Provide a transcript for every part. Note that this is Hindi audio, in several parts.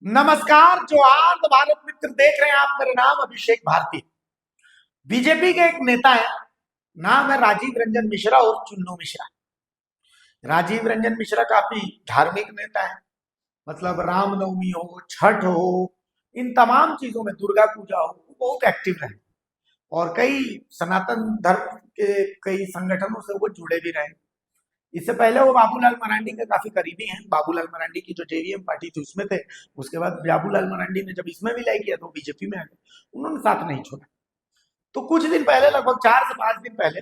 नमस्कार जोहार भारत मित्र देख रहे हैं आप। मेरा नाम अभिषेक भारती। बीजेपी के एक नेता है, नाम है राजीव रंजन मिश्रा और चुन्नू मिश्रा। राजीव रंजन मिश्रा काफी धार्मिक नेता है, मतलब रामनवमी हो, छठ हो, इन तमाम चीजों में, दुर्गा पूजा हो, वो बहुत एक्टिव रहे और कई सनातन धर्म के कई संगठनों से वो जुड़े भी रहे। इससे पहले वो बाबूलाल मरांडी के काफी करीबी हैं। बाबूलाल मरांडी की जो जेवीएम पार्टी थी उसमें थे। उसके बाद बाबूलाल मरांडी ने जब इसमें विलय किया तो बीजेपी में आ गए, उन्होंने साथ नहीं छोड़ा। तो कुछ दिन पहले, लगभग 4 से 5 दिन पहले,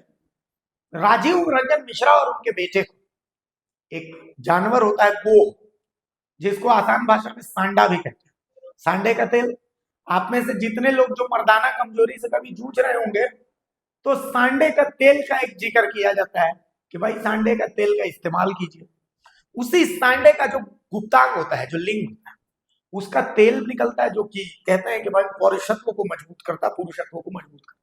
राजीव रंजन मिश्रा और उनके बेटे को एक जानवर होता है गो, जिसको आसान भाषा में सांडा भी कहते हैं। सांडे का तेल, आप में से जितने लोग जो मर्दाना कमजोरी से कभी जूझ रहे होंगे तो सांडे का तेल का एक जिक्र किया जाता है कि भाई सांडे का तेल का इस्तेमाल कीजिए। उसी सांडे का जो गुप्तांग होता है, जो लिंग होता है, उसका तेल निकलता है, जो कि कहते हैं कि भाई पौरुषत्व को मजबूत करता है, पुरुषत्व को मजबूत करता।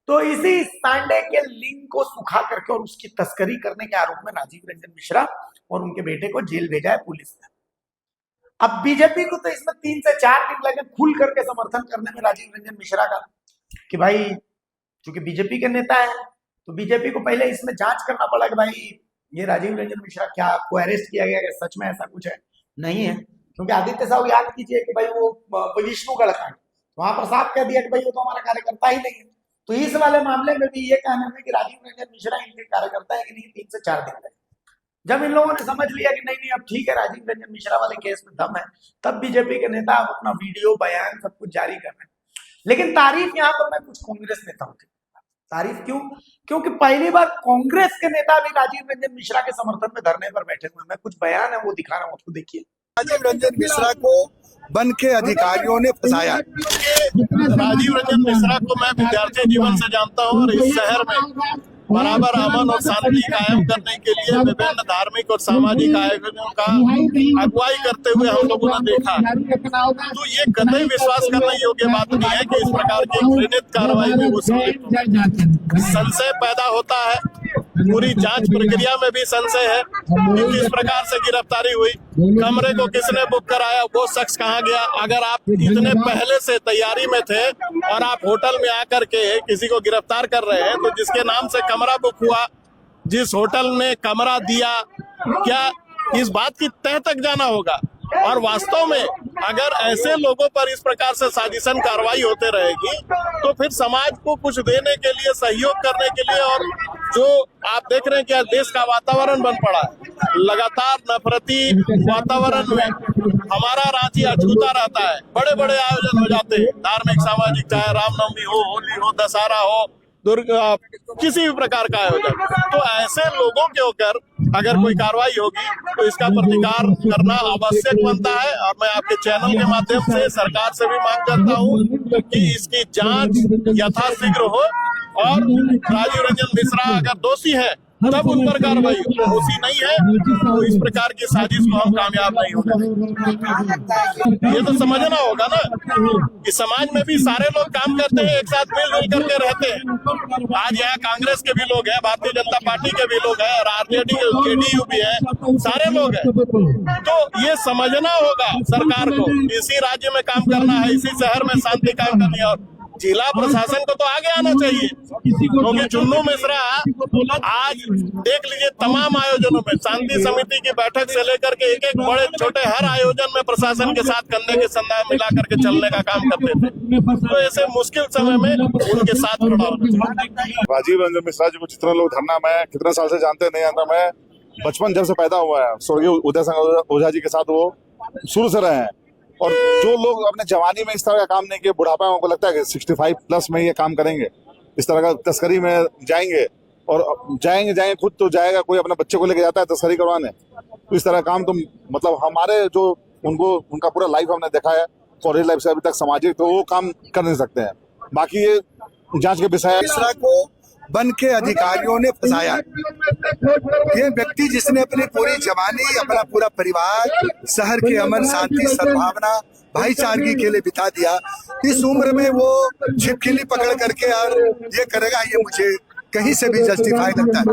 तो इसी सांडे के लिंग को सुखा करके और उसकी तस्करी करने के आरोप में राजीव रंजन मिश्रा और उनके बेटे को जेल भेजा है पुलिस ने। अब बीजेपी को तो इसमें 3 से 4 दिन लगे खुल करके समर्थन करने में राजीव रंजन मिश्रा का, कि भाई चूंकि बीजेपी के नेता है तो बीजेपी को पहले इसमें जांच करना पड़ा कि भाई ये राजीव रंजन मिश्रा क्या को अरेस्ट किया गया, सच में ऐसा कुछ है नहीं है। क्योंकि आदित्य साहू, याद कीजिए कि भाई वो विष्णुगढ़ कांड, वहां पर साफ कह दिया कि भाई वो तो हमारा कार्यकर्ता ही नहीं है। तो इस वाले मामले में भी ये कहना है कि राजीव रंजन मिश्रा इनके कार्यकर्ता है कि नहीं, 3 से 4 दिन लगे। जब इन लोगों ने समझ लिया कि नहीं नहीं अब ठीक है, राजीव रंजन मिश्रा वाले केस में दम है, तब बीजेपी के नेता अपना वीडियो बयान सब कुछ जारी कर रहे हैं। लेकिन तारीफ यहाँ पर मैं कुछ कांग्रेस नेताओं की तारीफ क्यों, क्योंकि पहली बार कांग्रेस के नेता भी राजीव रंजन मिश्रा के समर्थन में धरने पर बैठे हुए। मैं कुछ बयान है वो दिखा रहा हूँ आपको, देखिए। राजीव रंजन मिश्रा को वन के अधिकारियों ने फंसाया। राजीव रंजन मिश्रा को मैं विद्यार्थी जीवन से जानता हूँ और इस शहर में बराबर अमन और शांति कायम करने के लिए विभिन्न धार्मिक और सामाजिक आयोजनों का अगुवाई करते हुए हम लोगों ने देखा। तो ये कतई विश्वास करने योग्य बात नहीं है कि इस प्रकार की घृणित कार्रवाई में वो संशय पैदा होता है। पूरी जांच प्रक्रिया में भी संशय है कि किस प्रकार से गिरफ्तारी हुई, कमरे को किसने बुक कराया, वो शख्स कहाँ गया। अगर आप इतने पहले से तैयारी में थे और आप होटल में आकर के किसी को गिरफ्तार कर रहे हैं, तो जिसके नाम से कमरा बुक हुआ, जिस होटल ने कमरा दिया, क्या इस बात की तह तक जाना होगा। और वास्तव में अगर ऐसे लोगों पर इस प्रकार से साजिशन कार्रवाई होते रहेगी तो फिर समाज को कुछ देने के लिए, सहयोग करने के लिए, और जो आप देख रहे हैं कि देश का वातावरण बन पड़ा है, लगातार नफरती वातावरण में हमारा रांची अछूता रहता है। बड़े बड़े आयोजन हो जाते हैं, धार्मिक सामाजिक, चाहे रामनवमी हो, होली हो, दशहरा हो, दुर्गा, किसी भी प्रकार का आयोजन। तो ऐसे लोगों के ऊपर अगर कोई कार्रवाई होगी तो इसका प्रतिकार करना आवश्यक बनता है। और मैं आपके चैनल के माध्यम से सरकार से भी मांग करता हूं कि इसकी जांच यथाशीघ्र हो और राजीव रंजन मिश्रा अगर दोषी है तब उन पर कार्रवाई हो, दोषी नहीं है तो इस प्रकार की साजिश को हम कामयाब नहीं होने। ये तो समझना होगा ना कि समाज में भी सारे लोग काम करते हैं, एक साथ मिलजुल करके रहते हैं। आज यहाँ कांग्रेस के भी लोग हैं, भारतीय जनता पार्टी के भी लोग हैं, और आरजेडी जेडीयू भी है, सारे लोग हैं। तो ये समझना होगा सरकार को, इसी राज्य में काम करना है, इसी शहर में शांति कायम करनी है। और जिला प्रशासन को तो आगे आना चाहिए, क्योंकि चुन्नू मिश्रा आज देख लीजिए तमाम आयोजनों में, शांति समिति की बैठक से लेकर के एक एक बड़े छोटे हर आयोजन में प्रशासन के साथ कंधे के संधा मिला करके चलने का काम करते थे। तो ऐसे मुश्किल समय में उनके साथ खड़ा होना चाहिए। राजीव रंजन मिश्रा जी को जितने लोग धरना मैं कितने साल से जानते नहीं जानता, मैं बचपन जब से पैदा हुआ है स्वर्गीय उदय सिंह ओझा जी के साथ वो शुरू से रहे हैं। और जो लोग अपने जवानी में इस तरह का काम नहीं किए, बुढ़ापा में उनको लगता है कि 65 प्लस में ये काम करेंगे, इस तरह का तस्करी में जाएंगे, और जाएंगे खुद तो जाएगा, कोई अपने बच्चे को लेके जाता है तस्करी करवाने। तो इस तरह काम तो मतलब हमारे जो उनका पूरा लाइफ हमने देखा है, कॉलेज लाइफ से अभी तक सामाजिक, तो वो काम कर नहीं सकते हैं। बाकी ये जांच के विषय। मिश्रा को वन के अधिकारियों ने फंसाया। ये व्यक्ति जिसने अपनी पूरी जवानी, अपना पूरा परिवार शहर के अमन, शांति, सद्भावना, भाईचारगी के लिए बिता दिया, इस उम्र में वो छिपकली पकड़ करके और ये करेगा, ये मुझे कहीं से भी जस्टिफाई लगता है?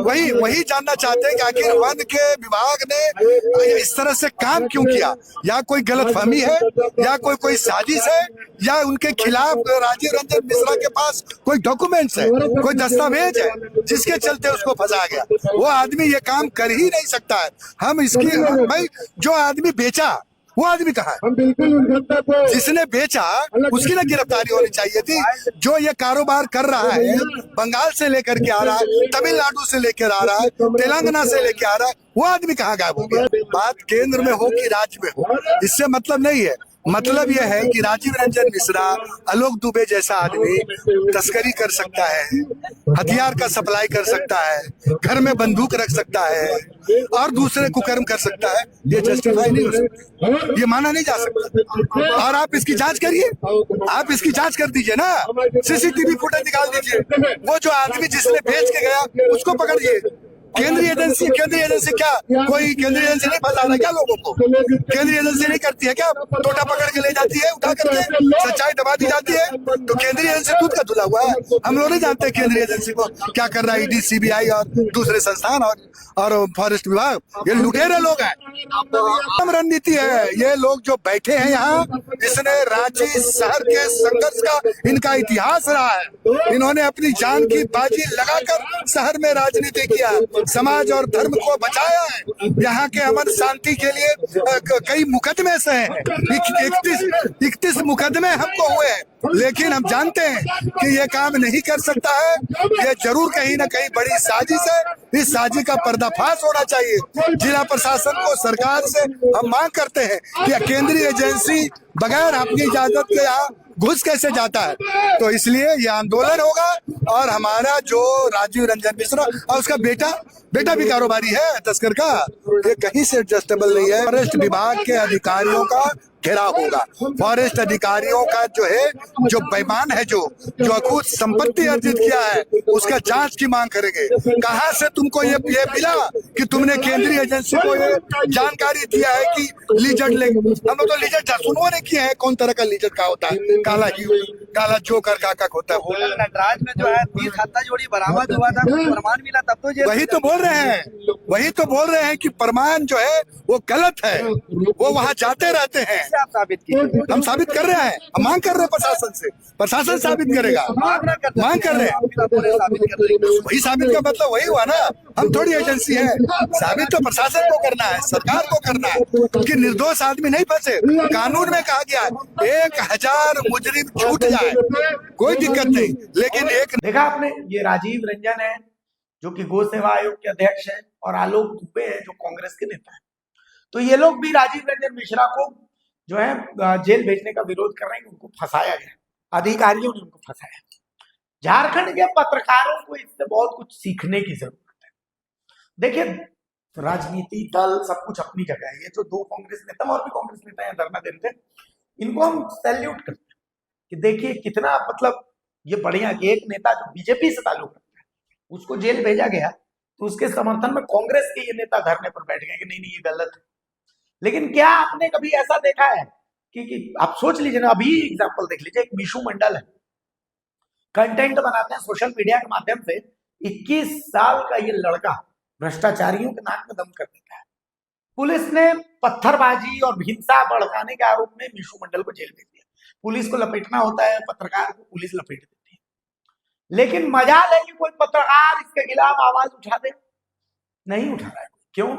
वही वही जानना चाहते हैं कि आखिर वन के विभाग ने इस तरह से काम क्यों किया। या कोई गलतफहमी है, या कोई साजिश है, या उनके खिलाफ राजीव रंजन मिश्रा के पास कोई डॉक्यूमेंट्स है, कोई दस्तावेज है जिसके चलते उसको फंसा गया। वो आदमी ये काम कर ही नहीं सकता है। हम इसकी भाई, जो आदमी बेचा वो आदमी कहाँ है? जिसने बेचा उसकी ना गिरफ्तारी होनी चाहिए थी। जो ये कारोबार कर रहा है, बंगाल से लेकर के आ रहा है, तमिलनाडु से लेकर आ रहा है, तेलंगाना से लेकर आ रहा है, वो आदमी कहाँ गायब हो गया? बात केंद्र में हो कि राज्य में हो, इससे मतलब नहीं है। मतलब यह है कि राजीव रंजन मिश्रा, आलोक दुबे जैसा आदमी तस्करी कर सकता है, हथियार का सप्लाई कर सकता है, घर में बंदूक रख सकता है और दूसरे कुकर्म कर सकता है। ये जस्टिफाई नहीं हो सकता, ये माना नहीं जा सकता। और आप इसकी जांच करिए, आप इसकी जांच कर दीजिए ना, सीसीटीवी फुटेज निकाल दीजिए। वो जो आदमी जिसने बेच के गया उसको पकड़िए। केंद्रीय एजेंसी क्या कोई केंद्रीय एजेंसी नहीं फंसा रहा क्या लोगों को? केंद्रीय एजेंसी नहीं करती है क्या? टोटा पकड़ के ले जाती है, उठा करके सच्चाई दबा दी जाती है। तो केंद्रीय एजेंसी दूध का धुला हुआ है। हम लोग नहीं जानते केंद्रीय एजेंसी को क्या कर रहा है। ईडी, सीबीआई और दूसरे संस्थान और फॉरेस्ट विभाग, ये लुटेरे लोग हैं। रणनीति है। ये लोग जो बैठे हैं यहाँ, इसने रांची शहर के संघर्ष का इनका इतिहास रहा है। इन्होंने अपनी जान की बाजी लगाकर शहर में राजनीति किया, समाज और धर्म को बचाया है। यहाँ के अमन शांति के लिए कई मुकदमे से हैं, 31 मुकदमे हमको हुए हैं। लेकिन हम जानते हैं कि ये काम नहीं कर सकता है। ये जरूर कहीं ना कहीं बड़ी साजिश है। इस साजिश का पर्दाफाश होना चाहिए। जिला प्रशासन को, सरकार से हम मांग करते हैं कि केंद्रीय एजेंसी बगैर अपनी इजाजत के यहाँ घुस कैसे जाता है। तो इसलिए ये आंदोलन होगा। और हमारा जो राजीव रंजन मिश्रा और उसका बेटा भी कारोबारी है, तस्कर का, ये कहीं से एडजस्टेबल नहीं है। फॉरेस्ट विभाग के अधिकारियों का घेराव होगा। फॉरेस्ट अधिकारियों का जो है, जो बेईमान है, जो अकूत संपत्ति अर्जित किया है, उसका जांच की मांग करेंगे। कहां से तुमको ये मिला कि तुमने केंद्रीय एजेंसी को ये जानकारी दिया है कि लीजर ले? हम लोग तो लीजर जासूसों ने किए हैं। कौन तरह का लीजर का होता है? काला जोकर का होता है वो। नटराज में जो है 30 हत्था जोड़ी बरामद हुआ था, प्रमाण मिला, तब तो जेल। वही तो बोल रहे हैं कि प्रमाण जो है वो गलत है। वो वहाँ जाते रहते हैं। आप साबित कीजिए। हम साबित कर रहे हैं, हम मांग कर रहे हैं प्रशासन से। प्रशासन साबित करेगा। मांग कर रहे हैं, वही साबित का मतलब वही हुआ ना। हम थोड़ी एजेंसी है। साबित तो प्रशासन को करना है, सरकार को करना है कि निर्दोष आदमी नहीं फंसे। कानून में कहा गया है 1000 मुजरिम छूट जाए, कोई दिक्कत नहीं। लेकिन एक देखा आपने, ये राजीव रंजन है जो कि गौ सेवा आयोग के अध्यक्ष है, और आलोक दुबे है जो कांग्रेस के नेता है। तो ये लोग भी राजीव रंजन मिश्रा को जो है जेल भेजने का विरोध कर रहे हैं। उनको फंसाया गया, अधिकारियों ने उनको फंसाया। झारखंड के पत्रकारों को इससे बहुत कुछ सीखने की जरूरत है। देखिए, राजनीति दल सब कुछ अपनी जगह है। ये जो 2 कांग्रेस नेता और भी कांग्रेस नेता यहाँ धरना दे रहे थे, इनको हम सैल्यूट करते हैं कि देखिए कितना, मतलब ये बढ़िया कि एक नेता जो बीजेपी से ताल्लुक रखता है उसको जेल भेजा गया, तो उसके समर्थन में कांग्रेस के ये नेता धरने पर बैठ गए कि नहीं ये गलत है। लेकिन क्या आपने कभी ऐसा देखा है कि आप सोच लीजिए ना, अभी एग्जांपल देख लीजिए, एक मिशु मंडल है, कंटेंट बनाते हैं सोशल मीडिया के माध्यम से। 21 साल का ये लड़का भ्रष्टाचारियों के नाक में दम कर देता है। पुलिस ने पत्थरबाजी और हिंसा भड़काने के आरोप में मिशु मंडल को जेल भेज दिया। पुलिस को लपेटना होता है, पत्रकार को पुलिस लपेट देती है। लेकिन मजाल है कि कोई पत्रकार इसके खिलाफ आवाज उठा दे, नहीं उठा रहा है। क्यों?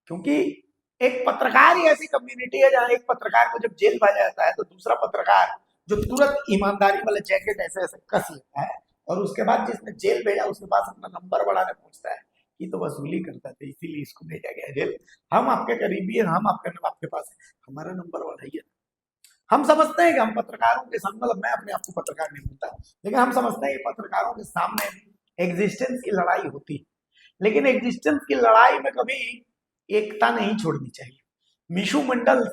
क्योंकि एक पत्रकार ही ऐसी कम्युनिटी है जहां एक पत्रकार को जब जेल भेजा जाता है तो दूसरा पत्रकार जो तुरंत ईमानदारी वाला जैकेट ऐसे ऐसे कस लेता है, और उसके बाद जिसने जेल भेजा उसके पास अपना नंबर बढ़ाने पहुंचता है कि तो वसूली करता था, इसीलिए इसको भेजा गया जेल। हम आपके करीबी है, हम आपके पास है, हमारा नंबर बढ़ाइए। हम समझते हैं कि हम पत्रकारों के सामने, मतलब मैं अपने आप को पत्रकार नहीं बोलता, लेकिन हम समझते हैं कि पत्रकारों के सामने एग्जिस्टेंस की लड़ाई होती है, लेकिन एग्जिस्टेंस की लड़ाई में कभी एकता नहीं छोड़नी चाहिए। मिशु मंडल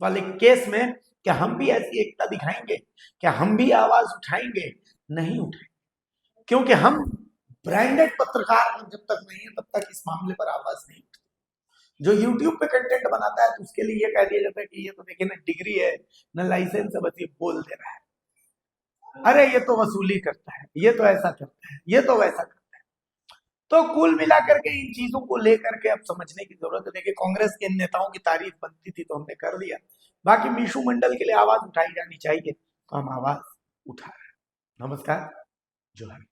वाले केस में क्या हम भी ऐसी एकता दिखाएंगे? क्या हम भी आवाज उठाएंगे? नहीं उठाएंगे, क्योंकि हम ब्रांडेड पत्रकार जब तक नहीं है तब तक इस मामले पर आवाज नहीं उठती। जो यूट्यूब पे कंटेंट बनाता है तो उसके लिए ये कह दिया जाता है कि ये तो देखिए ना डिग्री है, ना लाइसेंस है, बस ये बोल दे रहा है। अरे ये तो वसूली करता है, ये तो ऐसा करता है, ये तो वैसा करता है। तो कुल मिलाकर के इन चीजों को लेकर के अब समझने की जरूरत है। देखिए कांग्रेस के इन नेताओं की तारीफ बनती थी तो हमने कर दिया, बाकी मीशू मंडल के लिए आवाज उठाई जानी चाहिए तो हम आवाज उठा रहे हैं। नमस्कार, जोहार।